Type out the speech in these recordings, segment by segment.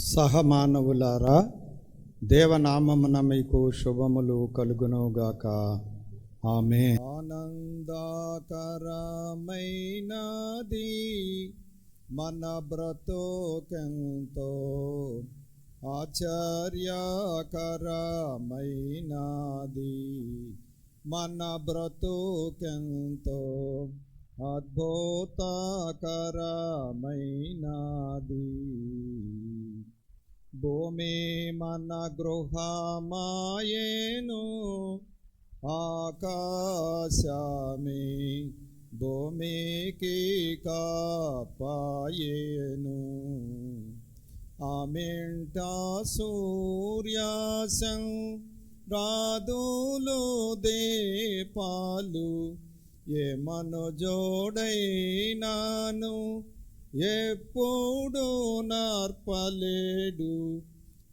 సహమానవులారా, దేవనామమున మీకు శుభములు కలుగునుగాక. ఆమేన్. ఆనందకరమైనది మన బ్రతుకెంతో, ఆశ్చర్యకరమైనది మన బ్రతుకెంతో, అద్భుతకరమైనది. భూమి మన గృహమాయేను, ఆకాశమే భూమికి కాపాయేను. ఆమెంట సూర్యాసం రాదులు దీపాలు, ఏమను జోడైనాను ఎప్పుడు నార్పలేడు.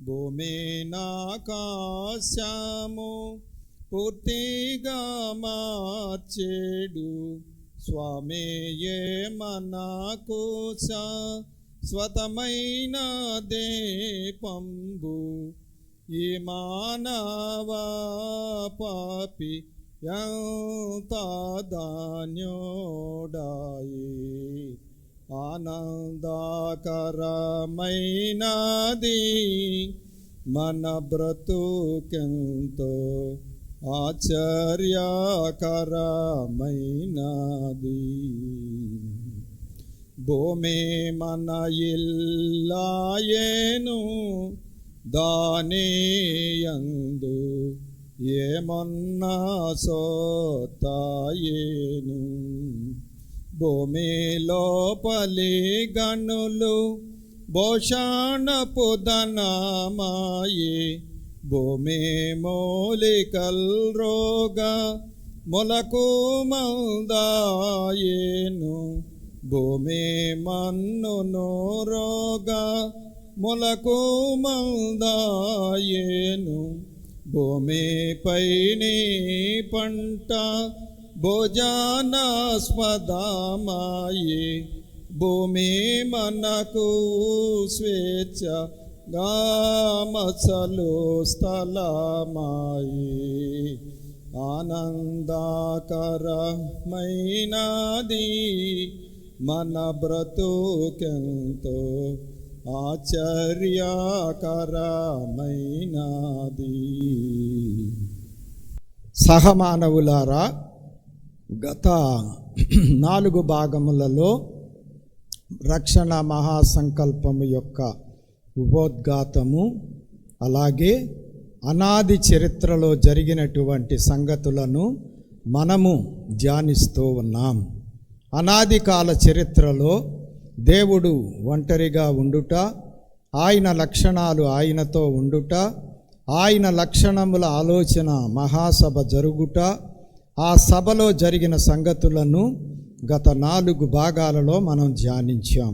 భూమి నాకాశము పూర్తిగా మార్చేడు. స్వామి ఏమనకు స్వతమైన దీపంబు, ఈ మానవ పాపి ఎంత ధాన్యోడాయి. ఆనందకరమైనది మన బ్రతుకెంతో, ఆశ్చర్యకరమైనది. భూమి మన ఇల్లాయేను, దానియందు ఏమన్నా సోతాయేను. భూమి లోపలి గనులు భోషణపు ధనమాయే, భూమి మూలికల్ రోగ మొలకు మందాయేను. భూమి మన్నును రోగ మొలకు మందాయేను. భూమిపైని పంట భోజనాస్పదమాయే, భూమి మనకు స్వేచ్ఛ గామసలు స్థలమాయే. ఆనందకరమైనది మన బ్రతుకెంతో, ఆశ్చర్యకరమైనది. సహమానవులారా, గత 4 భాగములలో రక్షణ మహాసంకల్పము యొక్క ఉపోద్ఘాతము, అలాగే అనాది చరిత్రలో జరిగినటువంటి సంగతులను మనము ధ్యానిస్తూ ఉన్నాం. అనాది కాల చరిత్రలో దేవుడు ఒంటరిగా ఉండుట, ఆయన లక్షణాలు ఆయనతో ఉండుట, ఆయన లక్షణముల ఆలోచన మహాసభ జరుగుట, ఆ సభలో జరిగిన సంగతులను గత 4 భాగాలలో మనం ధ్యానించాం.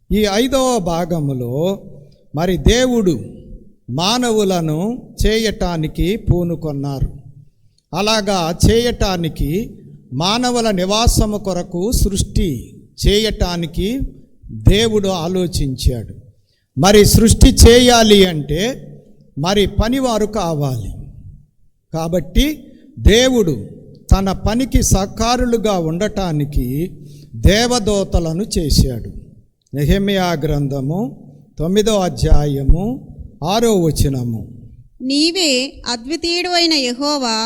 ఈ 5వ భాగములో మరి దేవుడు మానవులను చేయటానికి పూనుకొన్నారు. అలాగా చేయటానికి మానవుల నివాసము కొరకు సృష్టి చేయటానికి దేవుడు ఆలోచించాడు. మరి సృష్టి చేయాలి అంటే మరి పనివారు కావాలి. కాబట్టి దేవుడు తన పనికి సహకారులుగా ఉండటానికి దేవదూతలను చేశాడు. నెహెమ్యా గ్రంథము 9వ అధ్యాయము 6వ వచనము. నీవే అద్వితీయుడు అయిన యెహోవా,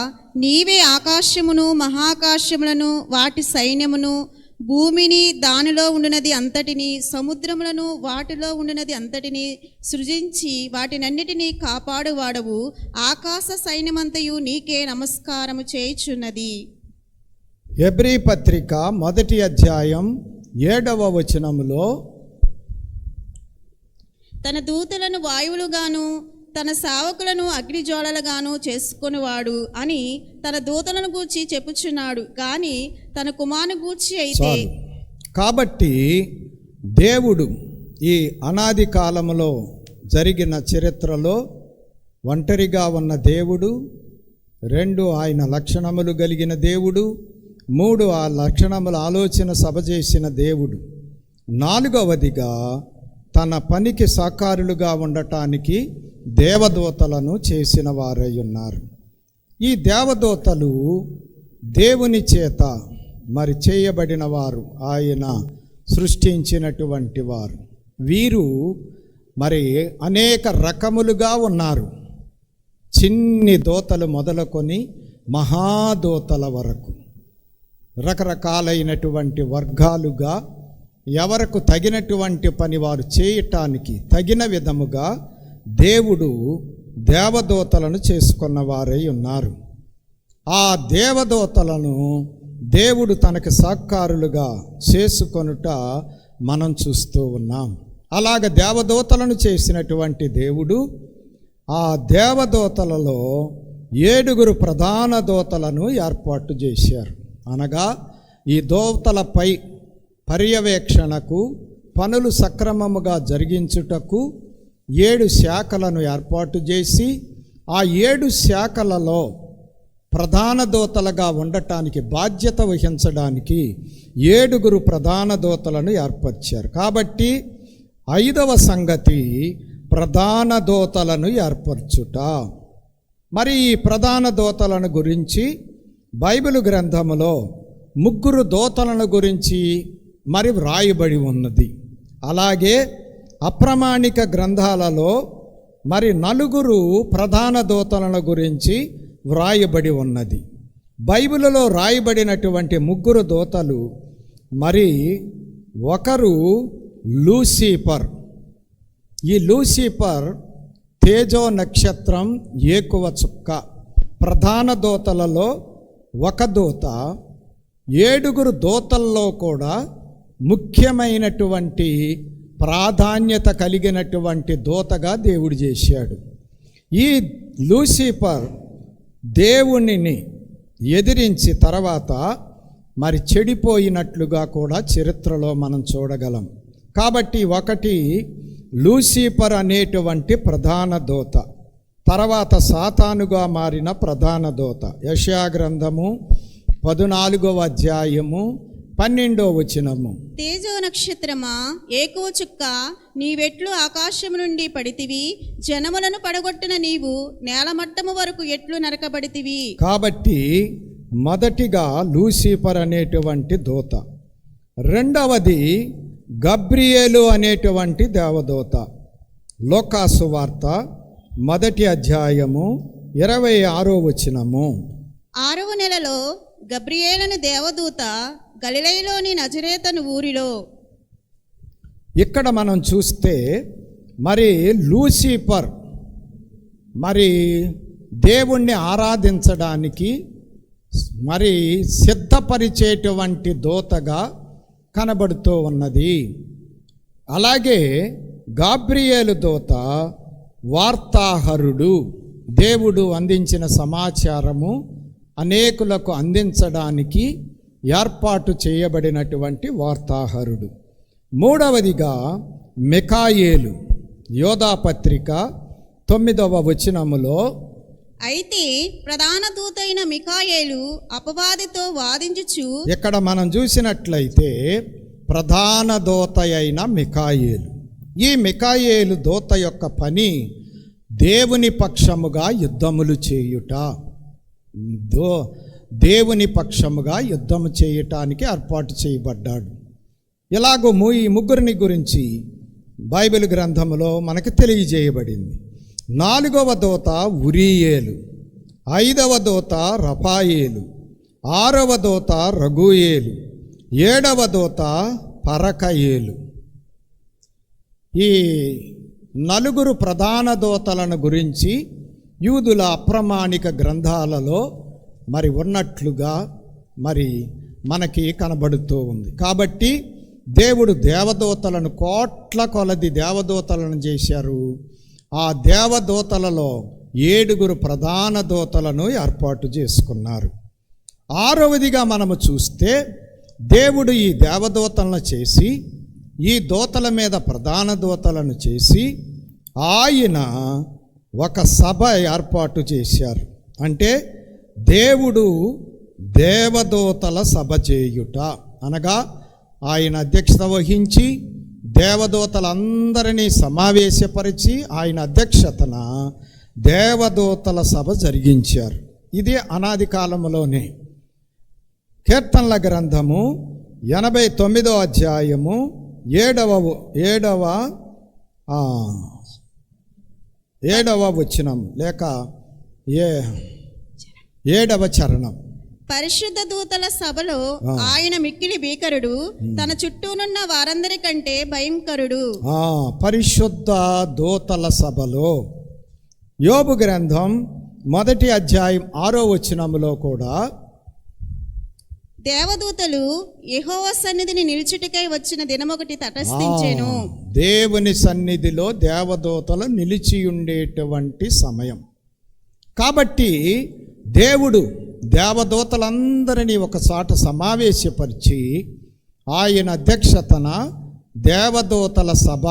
నీవే ఆకాశమును మహాకాశములను వాటి సైన్యమును, భూమిని దానిలో ఉండునది అంతటిని, సముద్రములను వాటిలో ఉండునది అంతటిని సృజించి వాటినన్నిటినీ కాపాడువాడవు. ఆకాశ సైన్యమంతయు నీకే నమస్కారము చేయుచున్నది. హెబ్రీ పత్రిక 1వ అధ్యాయం 7వ వచనములో, తన దూతలను వాయువులుగాను తన సేవకులను అగ్నిజ్వాలలుగాను చేసుకొనివాడు అని తన దూతలను గూర్చి చెప్పుచున్నాడు, కానీ తన కుమారుని గూర్చి అయితే. కాబట్టి దేవుడు ఈ అనాది కాలములో జరిగిన చరిత్రలో ఒంటరిగా ఉన్న దేవుడు, 2 ఆయన లక్షణములు కలిగిన దేవుడు, 3 ఆ లక్షణముల ఆలోచన సభ చేసిన దేవుడు, 4వదిగా తన పనికి సహకారులుగా ఉండటానికి దేవదూతలను చేసిన వారై ఉన్నారు. ఈ దేవదూతలు దేవుని చేత మరి చేయబడిన వారు, ఆయన సృష్టించినటువంటి వారు. వీరు మరి అనేక రకములుగా ఉన్నారు. చిన్ని దూతలు మొదలుకొని మహాదూతల వరకు రకరకాలైనటువంటి వర్గాలుగా ఎవరకు తగినటువంటి పని వారు చేయటానికి తగిన విధముగా దేవుడు దేవదూతలను చేసుకున్న వారై ఉన్నారు. ఆ దేవదూతలను దేవుడు తనకు సహకారులుగా చేసుకొనుట మనం చూస్తూ ఉన్నాం. అలాగ దేవదూతలను చేసినటువంటి దేవుడు ఆ దేవదూతలలో 7 ప్రధాన దూతలను ఏర్పాటు చేశారు. అనగా ఈ దూతలపై పర్యవేక్షణకు, పనులు సక్రమముగా జరిగించుటకు 7 శాఖలను ఏర్పాటు చేసి ఆ 7 శాఖలలో ప్రధాన దూతలుగా ఉండటానికి బాధ్యత వహించడానికి 7 ప్రధాన దూతలను ఏర్పరిచారు. కాబట్టి 5వ సంగతి ప్రధాన దూతలను ఏర్పరచుట. మరి ఈ ప్రధాన దూతలను గురించి బైబిల్ గ్రంథములో 3 దూతలను గురించి మరి వ్రాయబడి ఉన్నది. అలాగే అప్రమాణిక గ్రంథాలలో మరి 4 ప్రధాన దూతలను గురించి వ్రాయబడి ఉన్నది. బైబిలులో రాయబడినటువంటి 3 దూతలు మరి ఒకరు లూసిఫర్. ఈ లూసిఫర్ తేజో నక్షత్రం ఏకువ చుక్క. ప్రధాన దూతలలో ఒక దూత. 7 దూతల్లో కూడా ముఖ్యమైనటువంటి ప్రాధాన్యత కలిగినటువంటి దూతగా దేవుడు చేశాడు. ఈ లూసిఫర్ దేవునిని ఎదిరించి తర్వాత మరి చెడిపోయినట్లుగా కూడా చరిత్రలో మనం చూడగలం. కాబట్టి ఒకటి లూసిఫర్ అనేటువంటి ప్రధాన దూత, తర్వాత సాతానుగా మారిన ప్రధాన దూత. యెషయా గ్రంథము 14వ అధ్యాయము 12వ వచనము. తేజో నక్షత్రమా, ఏకో చుక్క, నీవెట్లు ఆకాశము నుండి పడితివి, జనములను పడగొట్టిన నీవు నేలమట్టము వరకు ఎట్లు నరకబడితివి. కాబట్టి మొదటిగా లూసిఫర్ అనేటువంటి దూత. రెండవది గబ్రియేలు అనేటువంటి దేవదూత. లోకాసు వార్త 1వ అధ్యాయము 26వ వచనము. 6వ నెలలో గబ్రియేలును దేవదూత గలిలయలోని నజరేతను ఊరిలో. ఇక్కడ మనం చూస్తే మరి లూసిఫర్ మరి దేవుణ్ణి ఆరాధించడానికి మరి సిద్ధపరిచేటువంటి దూతగా కనబడుతూ ఉన్నది. అలాగే గాబ్రియేలు దూత వార్తాహరుడు. దేవుడు అందించిన సమాచారము అనేకులకు అందించడానికి ఏర్పాటు చేయబడినటువంటి వార్తాహరుడు. మూడవదిగా మికాయేలు. యోధాపత్రిక 9వ వచనములో, అయితే ప్రధాన దూతైన మికాయేలు అపవాదితో వాదించుచు. ఇక్కడ మనం చూసినట్లయితే ప్రధాన దూత అయిన మికాయేలు. ఈ మికాయేలు దూత యొక్క పని దేవుని పక్షముగా యుద్ధములు చేయుట. దేవుని పక్షముగా యుద్ధము చేయటానికి ఏర్పాటు చేయబడ్డాడు. ఇలాగో ఈ 3 గురించి బైబిల్ గ్రంథములో మనకు తెలియజేయబడింది. 4వ దూత ఉరియేలు, 5వ దూత రఫాయేలు, 6వ దూత రఘుయేలు, 7వ దూత పరకయేలు. ఈ 4 ప్రధాన దూతలను గురించి యూదుల అప్రమాణిక గ్రంథాలలో మరి ఉన్నట్లుగా మరి మనకి కనబడుతూ ఉంది. కాబట్టి దేవుడు దేవదూతలను కోట్ల కొలది దేవదూతలను చేశారు. ఆ దేవదూతలలో 7 ప్రధాన దూతలను ఏర్పాటు చేసుకున్నారు. 6వదిగా మనము చూస్తే దేవుడు ఈ దేవదూతలను చేసి, ఈ దూతల మీద ప్రధాన దూతలను చేసి ఆయన ఒక సభ ఏర్పాటు చేశారు. అంటే దేవుడు దేవదూతల సభ చేయుట అనగా ఆయన అధ్యక్షత వహించి దేవదూతలందరినీ సమావేశపరిచి ఆయన అధ్యక్షతన దేవదూతల సభ జరిగించారు. ఇది అనాది కాలంలోనే. కీర్తనల గ్రంథము 89వ అధ్యాయము 7వ వచనం లేక 7వ చరణం. పరిశుద్ధ దూతల సభలో ఆయన మిక్కిలి భీకరుడు, తన చుట్టూనున్న వారందరికంటే భయంకరుడు. పరిశుద్ధ దూతల సభలో యోబు గ్రంథం 1వ అధ్యాయం 6వ వచనములో కూడా దేవదూతలు యెహోవా సన్నిధిని నిలుచుటకై వచ్చిన దినమొకటి తటస్థించెను. దేవుని సన్నిధిలో దేవదూతలు నిలిచి ఉండేటువంటి సమయం కాబట్టి దేవుడు దేవదూతలందరినీ ఒకసాట సమావేశపరిచి ఆయన అధ్యక్షతన దేవదూతల సభ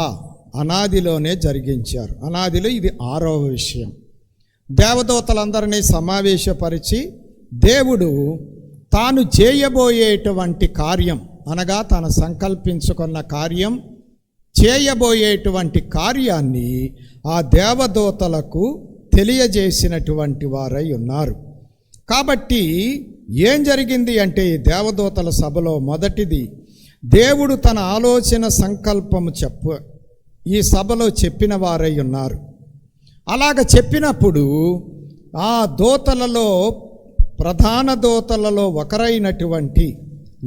అనాదిలోనే జరిగించారు. అనాదిలో ఇది 6వ విషయం. దేవదూతలందరినీ సమావేశపరిచి దేవుడు తాను చేయబోయేటువంటి కార్యం అనగా తాను సంకల్పించుకున్న కార్యం, చేయబోయేటువంటి కార్యాన్ని ఆ దేవదూతలకు తెలియజేసినటువంటి వారై ఉన్నారు. కాబట్టి ఏం జరిగింది అంటే ఈ దేవదూతల సభలో మొదటిది, దేవుడు తన ఆలోచన సంకల్పము ఈ సభలో చెప్పిన వారై ఉన్నారు. అలాగ చెప్పినప్పుడు ఆ దూతలలో ప్రధాన దూతలలో ఒకరైనటువంటి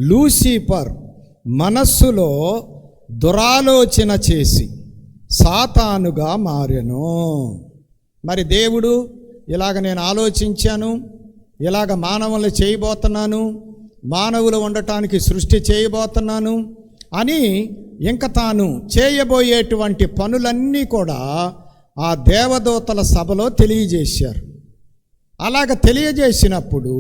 లూసిఫర్ మనస్సులో దురాలోచన చేసి సాతానుగా మారెను. మరి దేవుడు ఇలాగ నేను ఆలోచించాను, ఇలాగ మానవులు చేయబోతున్నాను, మానవులు ఉండటానికి సృష్టి చేయబోతున్నాను అని ఇంక తాను చేయబోయేటువంటి పనులన్నీ కూడా ఆ దేవదూతల సభలో తెలియజేశారు. అలాగ తెలియజేసినప్పుడు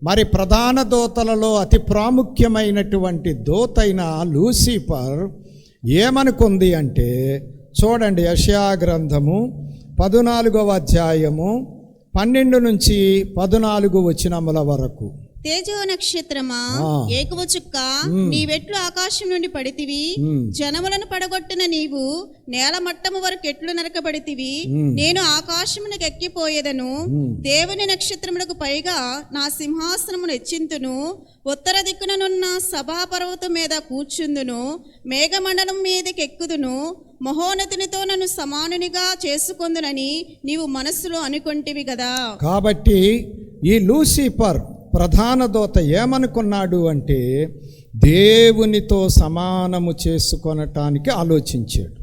మరి ప్రధాన దూతలలో అతి ప్రాముఖ్యమైనటువంటి దూతైన లూసిఫర్ ఏమనుకుంది అంటే, చూడండి యెషయా గ్రంథము 14వ అధ్యాయము 12 నుంచి 14 వచనముల వరకు. తేజో నక్షత్రమా, ఏకవ చుక్క, నీవెట్లు ఆకాశం నుండి పడితివి, జనములను పడగొట్టిన నీవు నేల మట్టము వరకు ఎట్లు నరకబడితివి. నేను ఆకాశమునకు ఎక్కిపోయేదను, దేవుని నక్షత్రములకు పైగా నా సింహాసనమును హెచ్చింతును, ఉత్తర దిక్కుననున్న సభాపర్వతం మీద కూర్చుందును, మేఘమండలం మీదకి ఎక్కుదును, మహోన్నతునితో నన్ను సమానునిగా చేసుకొందునని నీవు మనస్సులో అనుకొంటివి కదా. కాబట్టి ఈ లూసిఫర్ ప్రధాన దూత ఏమనుకున్నాడు అంటే, దేవునితో సమానము చేసుకొనటానికి ఆలోచించాడు.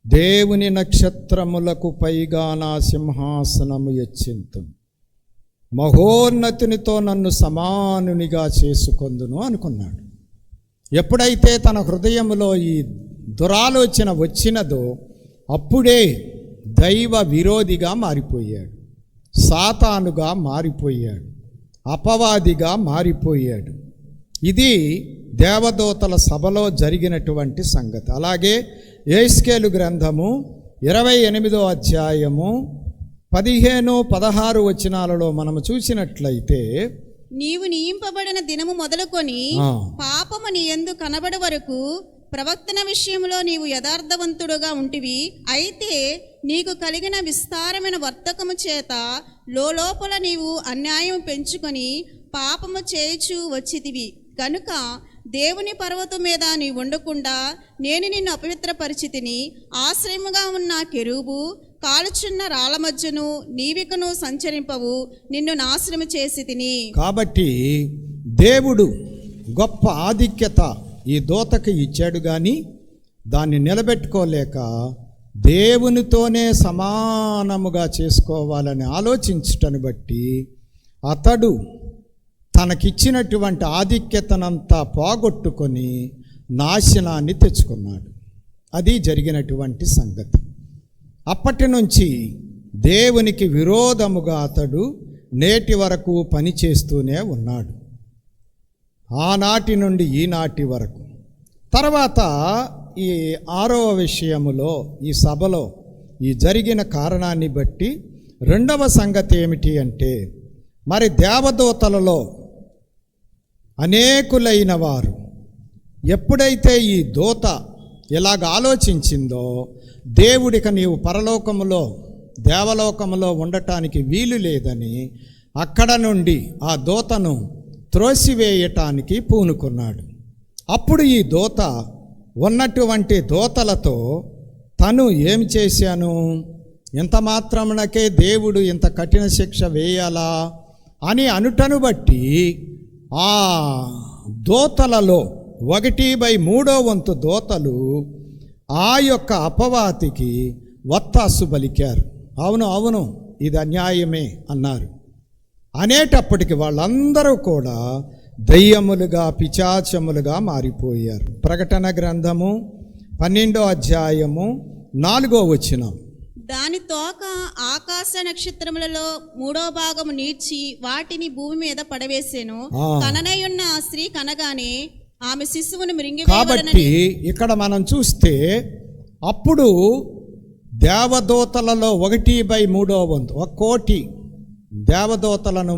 దేవుని నక్షత్రములకు పైగా నా సింహాసనము హెచ్చింతు, మహోన్నతునితో నన్ను సమానునిగా చేసుకొందును అనుకున్నాడు. ఎప్పుడైతే తన హృదయంలో ఈ దురాలోచన వచ్చినదో అప్పుడే దైవ విరోధిగా మారిపోయాడు, సాతానుగా మారిపోయాడు, అపవాదిగా మారిపోయాడు. ఇది దేవదూతల సభలో జరిగినటువంటి సంగతి. అలాగే యెహెజ్కేలు గ్రంథము 28వ అధ్యాయము 15-16 వచనాలలో మనము చూసినట్లయితే, నీవు నియింపబడిన దినము మొదలుకొని పాపము నీ యందు కనబడు వరకు ప్రవక్తన విషయంలో నీవు యథార్థవంతుడుగా ఉంటివి. అయితే నీకు కలిగిన విస్తారమైన వర్తకము చేత లోపల నీవు అన్యాయం పెంచుకొని పాపము చేయుచు వచ్చితివి కనుక దేవుని పర్వతం మీద నీ ఉండకుండా నేను నిన్ను అపవిత్రపరిచితిని. ఆశ్రయముగా ఉన్న కెరూబు కాలుచున్న రాళ్ళ మధ్యను నీవికను సంచరింపవు, నిన్ను నాశనము చేసి తిని. కాబట్టి దేవుడు గొప్ప ఆధిక్యత ఈ దూతకి ఇచ్చాడు, కానీ దాన్ని నిలబెట్టుకోలేక దేవునితోనే సమానముగా చేసుకోవాలని ఆలోచించటను బట్టి అతడు తనకిచ్చినటువంటి ఆధిక్యతనంతా పోగొట్టుకొని నాశనాన్ని తెచ్చుకున్నాడు. అది జరిగినటువంటి సంగతి. అప్పటి నుంచి దేవునికి విరోధముగా అతడు నేటి వరకు పనిచేస్తూనే ఉన్నాడు, ఆనాటి నుండి ఈనాటి వరకు. తర్వాత ఈ 6వ విషయములో ఈ సభలో ఈ జరిగిన కారణాన్ని బట్టి రెండవ సంగతి ఏమిటి అంటే, మరి దేవదూతలలో అనేకులైన వారు ఎప్పుడైతే ఈ దూత ఇలాగ ఆలోచించిందో, దేవుడిక నీవు పరలోకములో దేవలోకములో ఉండటానికి వీలు లేదని అక్కడ నుండి ఆ దూతను త్రోసివేయటానికి పూనుకున్నాడు. అప్పుడు ఈ దూత ఉన్నటువంటి దూతలతో తను ఏమి చేశాను, ఇంత మాత్రమునకే దేవుడు ఇంత కఠిన శిక్ష వేయాలా అని అనుటను బట్టి ఆ దూతలలో 1/3 దూతలు ఆ యొక్క అపవాదికి వత్తాసు పలికారు. అవును అవును, ఇది అన్యాయమే అన్నారు. అనేటప్పటికి వాళ్ళందరూ కూడా దయ్యములుగా పిశాచములుగా మారిపోయారు. ప్రకటన గ్రంథము 12వ అధ్యాయము 4వ వచనం. దాని తోక ఆకాశ నక్షత్రములలో 3వ భాగము నీడ్చి వాటిని భూమి మీద పడవేసెను. కననయున్న ఆ స్త్రీ కనగానే ఆమె శిశువును కాబట్టి ఇక్కడ మనం చూస్తే అప్పుడు దేవదూతలలో 1/3 వంతు, 1 కోటి దేవదూతలను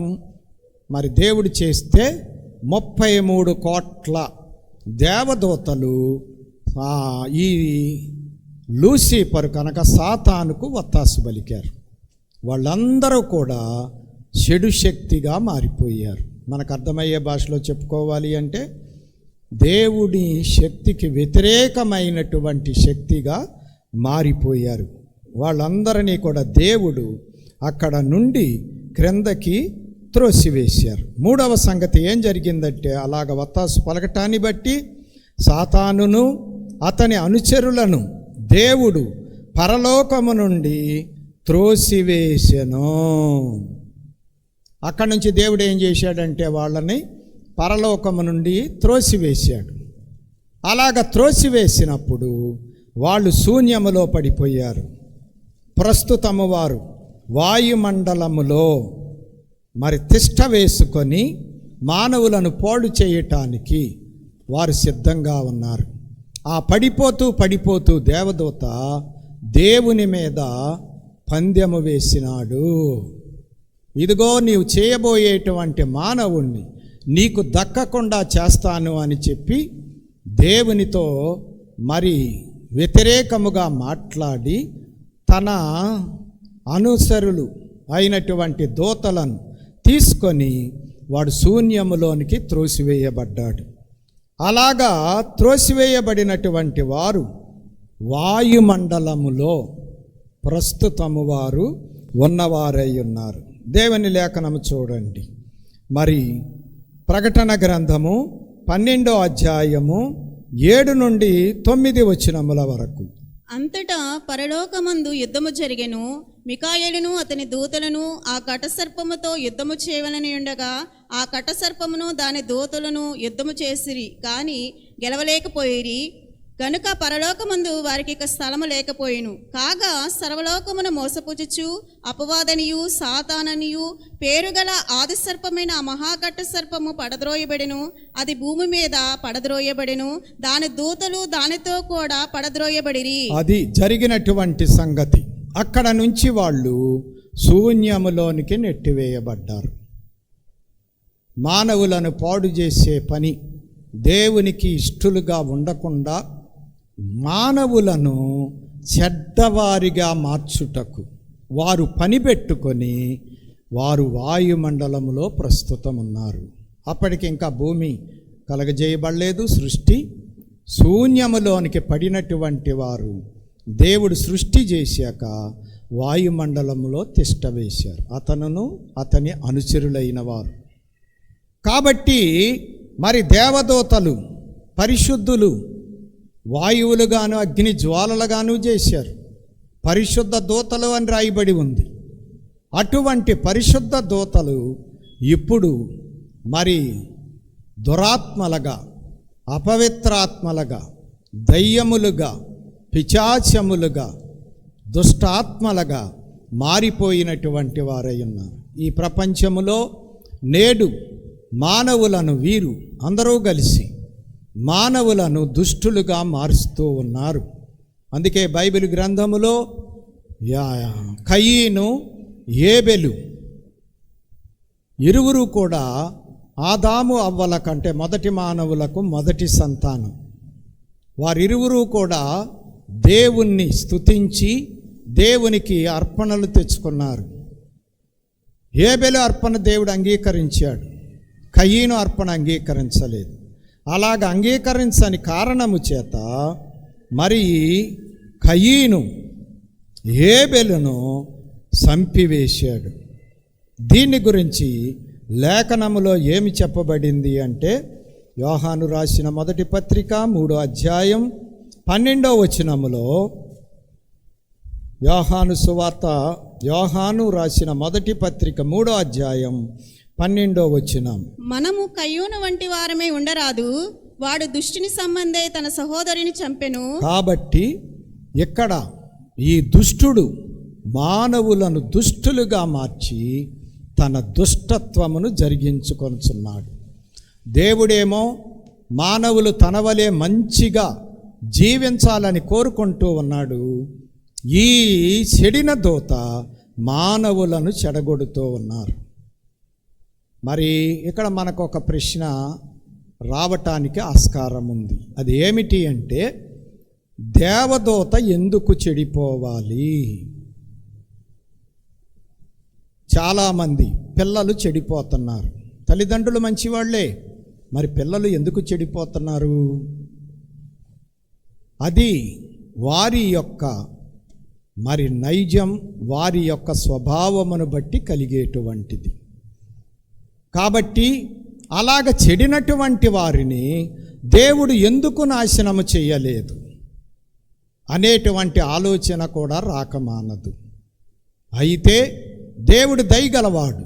మరి దేవుడు చేస్తే 33 కోట్ల దేవదూతలు ఈ లూసిఫర్ కనుక సాతానుకు వత్తాసు పలికారు. వాళ్ళందరూ కూడా చెడు శక్తిగా మారిపోయారు. మనకు అర్థమయ్యే భాషలో చెప్పుకోవాలి అంటే దేవుడి శక్తికి వ్యతిరేకమైనటువంటి శక్తిగా మారిపోయారు. వాళ్ళందరినీ కూడా దేవుడు అక్కడ నుండి క్రిందకి త్రోసివేశారు. 3వ సంగతి ఏం జరిగిందంటే, అలాగ వత్తాసు పలకటాన్ని బట్టి సాతానును అతని అనుచరులను దేవుడు పరలోకము నుండి త్రోసివేసెను. అక్కడి నుంచి దేవుడు ఏం చేశాడంటే వాళ్ళని పరలోకము నుండి త్రోసివేశాడు. అలాగ త్రోసివేసినప్పుడు వాళ్ళు శూన్యములో పడిపోయారు. ప్రస్తుతము వారు వాయుమండలములో మరి తిష్ట వేసుకొని మానవులను పాడు చేయటానికి వారు సిద్ధంగా ఉన్నారు. ఆ పడిపోతూ దేవదూత దేవుని మీద పందెము వేసినాడు. ఇదిగో నీవు చేయబోయేటువంటి మానవుణ్ణి నీకు దక్కకుండా చేస్తాను అని చెప్పి దేవునితో మరి వ్యతిరేకముగా మాట్లాడి తన అనుసరులు అయినటువంటి దూతలను తీసుకొని వాడు శూన్యములోనికి త్రోసివేయబడ్డాడు. అలాగా త్రోసివేయబడినటువంటి వారు వాయుమండలములో ప్రస్తుతము వారు ఉన్నవారై ఉన్నారు. దేవుని లేఖనము చూడండి. మరి ప్రకటన గ్రంథము 12వ అధ్యాయము 7 నుండి 9 వచనముల వరకు. అంతటా పరలోకమందు యుద్ధము జరిగెను. మికాయేలును అతని దూతలను ఆ కటసర్పముతో యుద్ధము చేయవలని ఉండగా ఆ కటసర్పమును దాని దూతలను యుద్ధము చేసిరి, కానీ గెలవలేకపోయిరి. గనుక పరలోకమందు వారికి ఇక స్థలము లేకపోయెను. కాగా సర్వలోకమును మోసపుచుచు అపవాదనియు సాతాననియు పేరుగల ఆది సర్పమైన ఆ మహాకట్ట సర్పము పడద్రోయబడెను. అది భూమి మీద పడద్రోయబడెను. దాని దూతలు దానితో కూడా పడద్రోయబడిరి. అది జరిగినటువంటి సంగతి. అక్కడ నుంచి వాళ్ళు శూన్యములోనికి నెట్టివేయబడ్డారు. మానవులను పాడు చేసే పని, దేవునికి ఇష్టలుగా ఉండకుండా మానవులను చెడ్డవారిగా మార్చుటకు వారు పని పెట్టుకొని వారు వాయుమండలములో ప్రస్తుతం ఉన్నారు. అప్పటికి ఇంకా భూమి కలగజేయబడలేదు. సృష్టి శూన్యములోనికి పడినటువంటి వారు దేవుడు సృష్టి చేశాక వాయుమండలములో తిష్ట వేశారు, అతనును అతని అనుచరులైన వారు. కాబట్టి మరి దేవదూతలు పరిశుద్ధులు వాయువులుగాను అగ్ని జ్వాలలుగాను చేశారు. పరిశుద్ధ దూతలు అని రాయబడి ఉంది. అటువంటి పరిశుద్ధ దూతలు ఇప్పుడు మరి దురాత్మలుగా, అపవిత్రాత్మలుగా, దయ్యములుగా, పిశాచములుగా, దుష్టాత్మలుగా మారిపోయినటువంటి వారై ఉన్నారు. ఈ ప్రపంచములో నేడు మానవులను వీరు అందరూ కలిసి మానవులను దుష్టులుగా మారుస్తూ ఉన్నారు. అందుకే బైబిల్ గ్రంథములో కయీను, ఏబెలు ఇరువురు కూడా ఆదాము అవ్వల కంటే మొదటి మానవులకు మొదటి సంతానం. వారిరువురు కూడా దేవుణ్ణి స్తుతించి దేవునికి అర్పణలు తెచ్చుకున్నారు. హేబెలు అర్పణ దేవుడు అంగీకరించాడు, కయీను అర్పణ అంగీకరించలేదు. అలాగ అంగీకరించని కారణము చేత మరి కయీను హేబెలును చంపివేశాడు. దీని గురించి లేఖనములో ఏమి చెప్పబడింది అంటే, యోహాను రాసిన మొదటి పత్రిక 3వ అధ్యాయం 12వ వచనములో, యోహాను సువార్త యోహాను రాసిన మొదటి పత్రిక 3వ అధ్యాయం 12వ వచనం, మనము కయ్యూను వంటి వారమే ఉండరాదు, వాడు దుష్టుని సంబంధే తన సహోదరుని చంపెను. కాబట్టి ఇక్కడ ఈ దుష్టుడు మానవులను దుష్టులుగా మార్చి తన దుష్టత్వమును జరిగించుకొనుచున్నాడు. దేవుడేమో మానవులు తన వలె మంచిగా జీవించాలని కోరుకుంటూ ఉన్నాడు. ఈ చెడిన దూత మానవులను చెడగొడుతూ ఉన్నారు. మరి ఇక్కడ మనకు ఒక ప్రశ్న రావటానికి ఆస్కారం ఉంది. అది ఏమిటి అంటే, దేవదూత ఎందుకు చెడిపోవాలి? చాలామంది పిల్లలు చెడిపోతున్నారు. తల్లిదండ్రులు మంచివాళ్లే, మరి పిల్లలు ఎందుకు చెడిపోతున్నారు? అది వారి యొక్క మరి నైజం, వారి యొక్క స్వభావమును బట్టి కలిగేటువంటిది. కాబట్టి అలాగ చెడినటువంటి వారిని దేవుడు ఎందుకు నాశనము చేయలేదు అనేటువంటి ఆలోచన కూడా రాకమానదు. అయితే దేవుడు దయగలవాడు,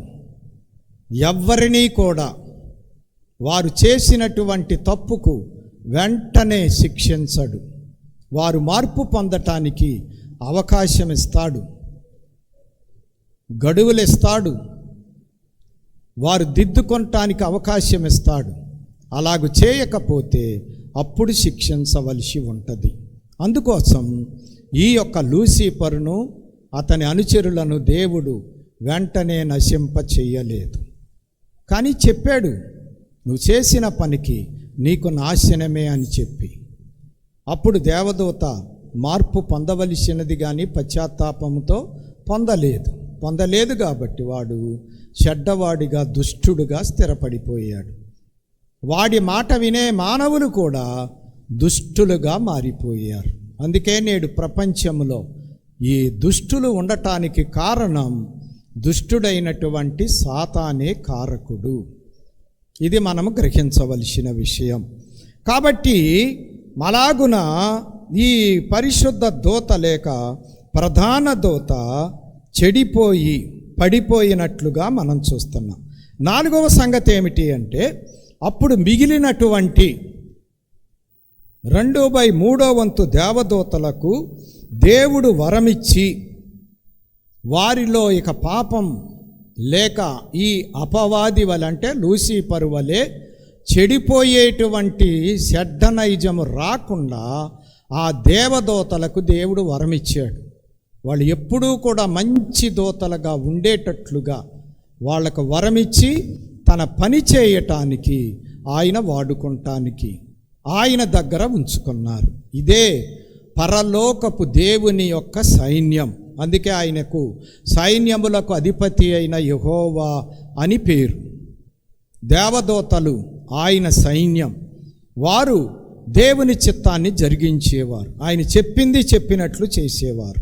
ఎవ్వరినీ కూడా వారు చేసినటువంటి తప్పుకు వెంటనే శిక్షించడు. వారు మార్పు పొందటానికి అవకాశం ఇస్తాడు, గడువులు ఇస్తాడు, వారు దిద్దుకొనటానికి అవకాశం ఇస్తాడు. అలాగూ చేయకపోతే అప్పుడు శిక్షించవలసి ఉంటుంది. అందుకోసం ఈ యొక్క లూసిఫరును అతని అనుచరులను దేవుడు వెంటనే నశింప చెయ్యలేదు. కానీ చెప్పాడు, నువ్వు చేసిన పనికి నీకు నాశనమే అని చెప్పి. అప్పుడు దేవదూత మార్పు పొందవలసినది కానీ పశ్చాత్తాపంతో పొందలేదు కాబట్టి వాడు చెడ్డవాడిగా, దుష్టుడుగా స్థిరపడిపోయాడు. వాడి మాట వినే మానవులు కూడా దుష్టులుగా మారిపోయారు. అందుకే నేడు ప్రపంచంలో ఈ దుష్టులు ఉండటానికి కారణం దుష్టుడైనటువంటి సాతానే కారకుడు. ఇది మనము గ్రహించవలసిన విషయం. కాబట్టి అలాగున ఈ పరిశుద్ధ దూత లేక ప్రధాన దూత చెడిపోయి పడిపోయినట్లుగా మనం చూస్తున్నాం. 4వ సంగతి ఏమిటి అంటే, అప్పుడు మిగిలినటువంటి 2/3 వంతు దేవదూతలకు దేవుడు వరమిచ్చి వారిలో ఇక పాపం లేక ఈ అపవాది వలె అంటే లూసిఫరు వలె చెడిపోయేటువంటి చెడ్డ నైజము రాకుండా ఆ దేవదూతలకు దేవుడు వరమిచ్చాడు. వాళ్ళు ఎప్పుడూ కూడా మంచి దూతలుగా ఉండేటట్లుగా వాళ్ళకు వరమిచ్చి తన పని చేయటానికి, ఆయన వాడుకుంటానికి ఆయన దగ్గర ఉంచుకున్నారు. ఇదే పరలోకపు దేవుని యొక్క సైన్యం. అందుకే ఆయనకు సైన్యములకు అధిపతి అయిన యెహోవా అని పేరు. దేవదూతలు ఆయన సైన్యం. వారు దేవుని చిత్తాన్ని జరిగించేవారు, ఆయన చెప్పింది చెప్పినట్లు చేసేవారు.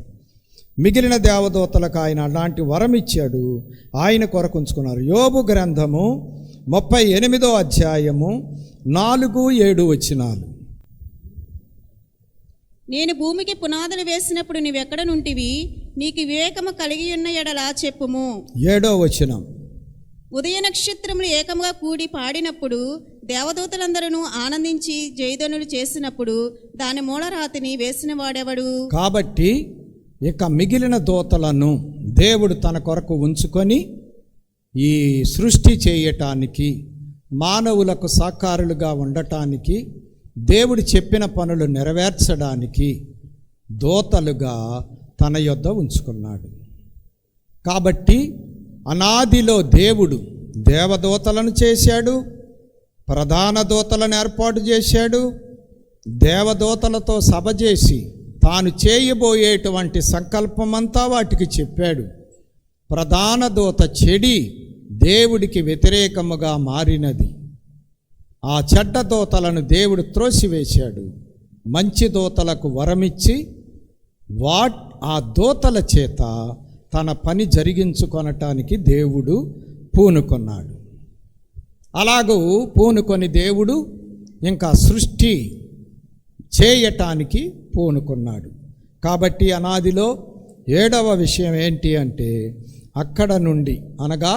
మిగిలిన దేవదూతలకు ఆయన అలాంటి వరం ఇచ్చాడు, ఆయన కొరకు ఉంచుకున్నారు. యోబు గ్రంథము 38వ అధ్యాయము 4-7 వచనాలు. నేను భూమికి పునాదులు వేసినప్పుడు నీవెక్కడ నుంటివి? నీకు వివేకము కలిగి ఉన్న ఎడల చెప్పుము. 7వ వచనం. ఉదయ నక్షత్రములు ఏకముగా కూడి పాడినప్పుడు, దేవదూతలందరూ ఆనందించి జయధ్వనులు చేసినప్పుడు దాని మూలరాతిని వేసిన వాడెవడు? కాబట్టి ఇక మిగిలిన దూతలను దేవుడు తన కొరకు ఉంచుకొని ఈ సృష్టి చేయటానికి, మానవులకు సాకారులుగా ఉండటానికి, దేవుడు చెప్పిన పనులు నెరవేర్చడానికి దూతలుగా తన యొద్ద ఉంచుకున్నాడు. కాబట్టి అనాదిలో దేవుడు దేవదూతలను చేశాడు, ప్రధాన దూతలను ఏర్పాటు చేశాడు, దేవదూతలతో సభ చేసి తాను చేయబోయేటువంటి సంకల్పమంతా వాటికి చెప్పాడు. ప్రధాన దూత చెడి దేవుడికి వ్యతిరేకముగా మారినది. ఆ చెడ్డ దూతలను దేవుడు త్రోసివేశాడు. మంచి దూతలకు వరమిచ్చి ఆ దూతల చేత తన పని జరిగించుకొనటానికి దేవుడు పూనుకున్నాడు. అలాగూ పూనుకొని దేవుడు ఇంకా సృష్టి చేయటానికి పూనుకున్నాడు. కాబట్టి అనాదిలో 7వ విషయం ఏంటి అంటే, అక్కడ నుండి అనగా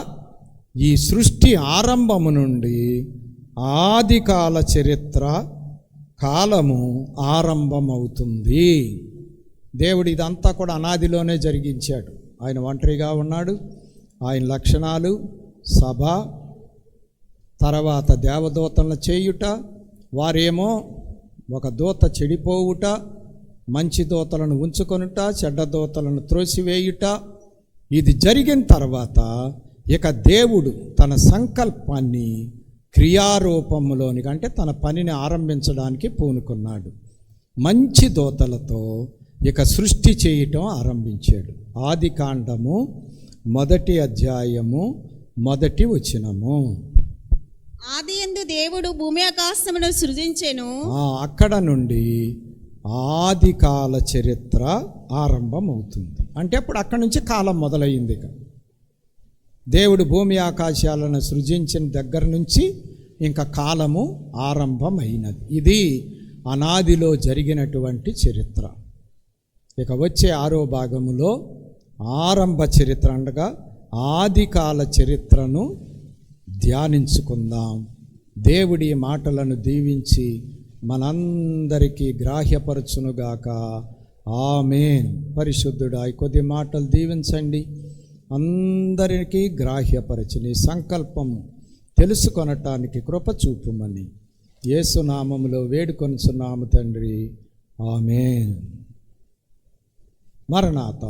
ఈ సృష్టి ఆరంభము నుండి ఆదికాల చరిత్ర కాలము ఆరంభమవుతుంది. దేవుడు ఇదంతా కూడా అనాదిలోనే జరిగించాడు. ఆయన ఒంటరిగా ఉన్నాడు. ఆయన లక్షణాలు, సభ, తర్వాత దేవదూతలను చేయుట, వారేమో ఒక దూత చెడిపోవుట, మంచి దూతలను ఉంచుకొనుట, చెడ్డ దూతలను త్రోసివేయుట. ఇది జరిగిన తర్వాత ఇక దేవుడు తన సంకల్పాన్ని క్రియారూపంలోనికి అంటే తన పనిని ఆరంభించడానికి పూనుకున్నాడు. మంచి దూతలతో ఇక సృష్టి చేయటం ఆరంభించాడు. ఆదికాండము 1వ అధ్యాయము 1వ వచనము. ఆదియందు దేవుడు భూమి ఆకాశమును సృజించెను. అక్కడ నుండి ఆదికాల చరిత్ర ఆరంభమవుతుంది. అంటే అప్పుడు అక్కడి నుంచి కాలం మొదలైంది. దేవుడు భూమి ఆకాశాలను సృజించిన దగ్గర నుంచి ఇంకా కాలము ఆరంభమైనది. ఇది అనాదిలో జరిగినటువంటి చరిత్ర. ఇక వచ్చే 6వ భాగములో ఆరంభ చరిత్ర అనగా ఆదికాల చరిత్రను ధ్యానించుకుందాం. దేవుడి మాటలను దీవించి మనందరికీ గ్రాహ్యపరచునుగాక. ఆమేన్. పరిశుద్ధుడా, ఈ కొద్ది మాటలు దీవించండి. అందరికీ గ్రాహ్యపరచి నీ సంకల్పము తెలుసుకొనటానికి కృప చూపుమని యేసు నామములో వేడుకొనుచున్నాము తండ్రి. ఆమేన్. మరణాత.